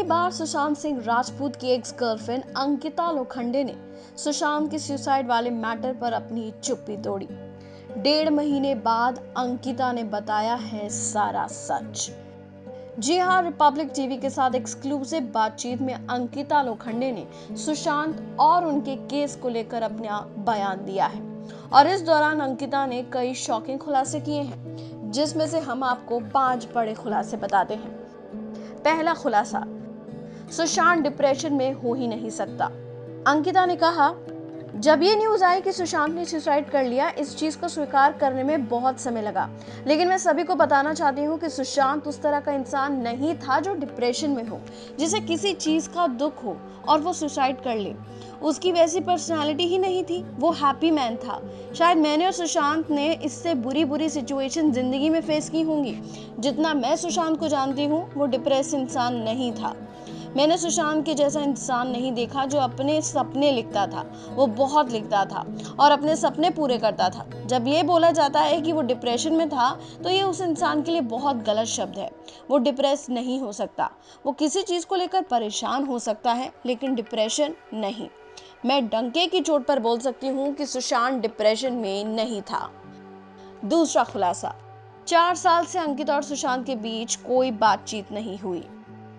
बार सुशांत सिंह राजपूत की ex girlfriend Ankita Lokhande ने सुशांत के सुसाइड वाले मैटर पर अपनी चुप्पी तोड़ी। 1.5 महीने बाद अंकिता ने बताया है सारा सच। जी हाँ, रिपब्लिक टीवी के साथ एक्सक्लूसिव बातचीत में अंकिता लोखंडे ने सुशांत और उनके केस को लेकर अपना बयान दिया है और इस दौरान अंकिता ने कई शॉकिंग खुलासे किए हैं, जिसमें से हम आपको 5 बड़े खुलासे बताते हैं। पहला खुलासा, सुशांत डिप्रेशन में हो ही नहीं सकता। अंकिता ने कहा, जब ये न्यूज आई कि सुशांत ने सुसाइड कर लिया, इस चीज को स्वीकार करने में बहुत समय लगा, लेकिन मैं सभी को बताना चाहती हूँ कि सुशांत उस तरह का इंसान नहीं था जो डिप्रेशन में हो, जिसे किसी चीज का दुख हो और वो सुसाइड कर ले। उसकी वैसी पर्सनालिटी ही नहीं थी, वो हैप्पी मैन था। शायद मैंने और सुशांत ने इससे बुरी सिचुएशन जिंदगी में फेस की होंगी। जितना मैं सुशांत को जानती हूँ, वो डिप्रेस इंसान नहीं था। मैंने सुशांत के जैसा इंसान नहीं देखा जो अपने सपने लिखता था। वो बहुत लिखता था और अपने सपने पूरे करता था। जब ये बोला जाता है कि वो डिप्रेशन में था, तो ये उस इंसान के लिए बहुत गलत शब्द है। वो डिप्रेस नहीं हो सकता। वो किसी चीज को लेकर परेशान हो सकता है, लेकिन डिप्रेशन नहीं। मैं डंके की चोट पर बोल सकती हूँ कि सुशांत डिप्रेशन में नहीं था। दूसरा खुलासा, 4 साल से अंकिता और सुशांत के बीच कोई बातचीत नहीं हुई।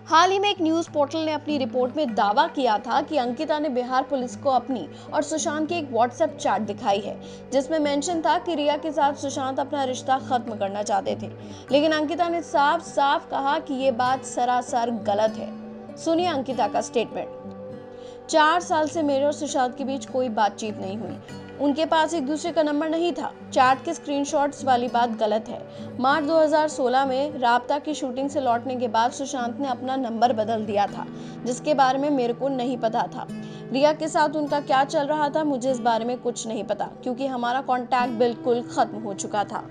हाल ही में एक न्यूज पोर्टल ने अपनी रिपोर्ट में दावा किया था कि अंकिता ने बिहार पुलिस को अपनी और सुशांत की एक व्हाट्सएप चैट दिखाई है, जिसमें मेंशन था कि रिया के साथ सुशांत अपना रिश्ता खत्म करना चाहते थे। लेकिन अंकिता ने साफ साफ कहा कि ये बात सरासर गलत है। सुनिए अंकिता का स्टेटमेंट। 4 साल से मेरे और सुशांत के बीच कोई बातचीत नहीं हुई। उनके पास एक दूसरे का नंबर नहीं था। चैट के स्क्रीनशॉट्स वाली बात गलत है। मार्च 2016 में राबता की शूटिंग से लौटने के बाद सुशांत ने अपना नंबर बदल दिया था, जिसके बारे में मेरे को नहीं पता था। रिया के साथ उनका क्या चल रहा था, मुझे इस बारे में कुछ नहीं पता, क्योंकि हमारा कांटेक्ट बिल्कुल खत्म हो चुका था।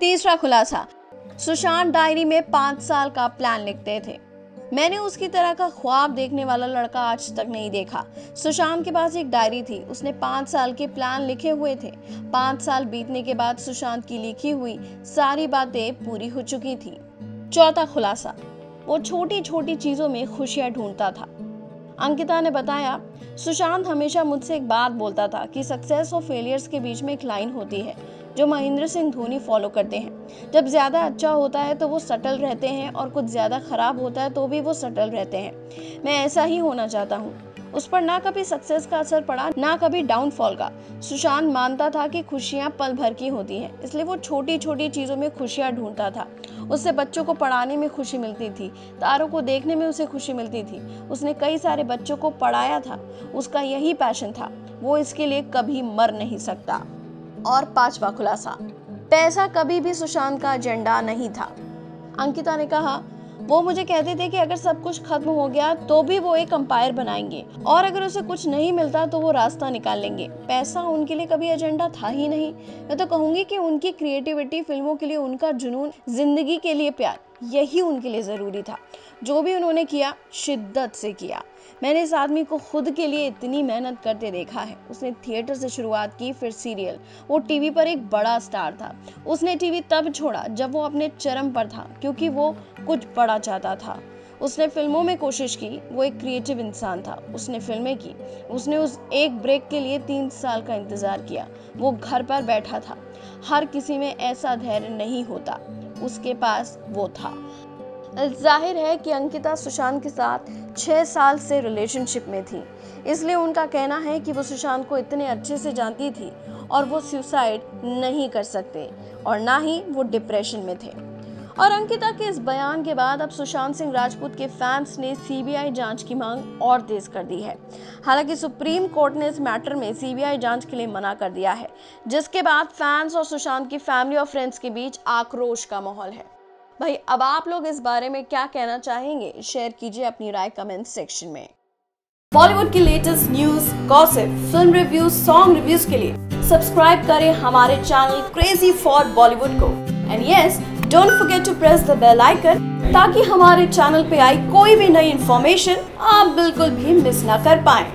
तीसरा खुलासा, सुशांत डायरी में 5 साल का प्लान लिखते थे। मैंने उसकी तरह का ख्वाब देखने वाला लड़का आज तक नहीं देखा। सुशांत के पास एक डायरी थी, उसने 5 साल के प्लान लिखे हुए थे। 5 साल बीतने के बाद सुशांत की लिखी हुई सारी बातें पूरी हो चुकी थी। चौथा खुलासा, वो छोटी छोटी चीजों में खुशियां ढूंढता था। अंकिता ने बताया, सुशांत हमेशा मुझसे एक बात बोलता था कि सक्सेस और फेलियर्स के बीच में एक लाइन होती है जो महेंद्र सिंह धोनी फॉलो करते हैं। जब ज्यादा अच्छा होता है तो वो सटल रहते हैं और कुछ ज्यादा खराब होता है तो भी वो सटल रहते हैं। मैं ऐसा ही होना चाहता हूँ। उस पर ना कभी सक्सेस का असर पड़ा, ना कभी डाउनफॉल का। सुशांत मानता था कि खुशियां पल भर की होती हैं, इसलिए वो छोटी छोटी चीजों में खुशियां ढूंढता था। उससे बच्चों को पढ़ाने में खुशी मिलती थी, तारों को देखने में उसे खुशी मिलती थी। उसने कई सारे बच्चों को पढ़ाया था। उसका यही पैशन था। वो इसके लिए कभी मर नहीं सकता। और 5वां खुलासा, पैसा कभी भी सुशांत का एजेंडा नहीं था। अंकिता ने कहा, वो मुझे कहते थे कि अगर सब कुछ खत्म हो गया तो भी वो एक अंपायर बनाएंगे और अगर उसे कुछ नहीं मिलता तो वो रास्ता निकाल लेंगे। पैसा उनके लिए कभी एजेंडा था ही नहीं। मैं तो कहूंगी कि उनकी क्रिएटिविटी, फिल्मों के लिए उनका जुनून, जिंदगी के लिए प्यार, यही उनके लिए जरूरी था। जो भी उन्होंने किया, शिद्दत से किया। मैंने इस आदमी को खुद के लिए इतनी मेहनत करते देखा है। उसने थिएटर से शुरुआत की, फिर सीरियल। वो टीवी पर एक बड़ा स्टार था। उसने टीवी तब छोड़ा जब वो अपने चरम पर था, क्योंकि वो कुछ बड़ा चाहता था। उसने फिल्मों में कोशिश की। वो एक क्रिएटिव इंसान था। उसने फिल्में की। उसने उस एक ब्रेक के लिए 3 साल का इंतजार किया। वो घर पर बैठा था। हर किसी में ऐसा धैर्य नहीं होता, उसके पास वो था। जाहिर है कि अंकिता सुशांत के साथ 6 साल से रिलेशनशिप में थी, इसलिए उनका कहना है कि वो सुशांत को इतने अच्छे से जानती थी और वो सुसाइड नहीं कर सकते और ना ही वो डिप्रेशन में थे। और अंकिता के इस बयान के बाद अब सुशांत सिंह राजपूत के फैंस ने सीबीआई जांच की मांग और तेज कर दी है। हालांकि सुप्रीम कोर्ट ने इस मैटर में सीबीआई जांच के लिए मना कर दिया है, जिसके बाद फैंस और सुशांत की फैमिली और फ्रेंड्स के बीच आक्रोश का माहौल है। भाई, अब आप लोग इस बारे में क्या कहना चाहेंगे? शेयर कीजिए अपनी राय कमेंट सेक्शन में। बॉलीवुड की latest news, gossip, film reviews, song reviews के लिए सब्सक्राइब करें हमारे चैनल क्रेजी फॉर बॉलीवुड को। And yes, don't forget to press the bell icon, ताकि हमारे चैनल पे आई कोई भी नई इंफॉर्मेशन आप बिल्कुल भी मिस ना कर पाएं।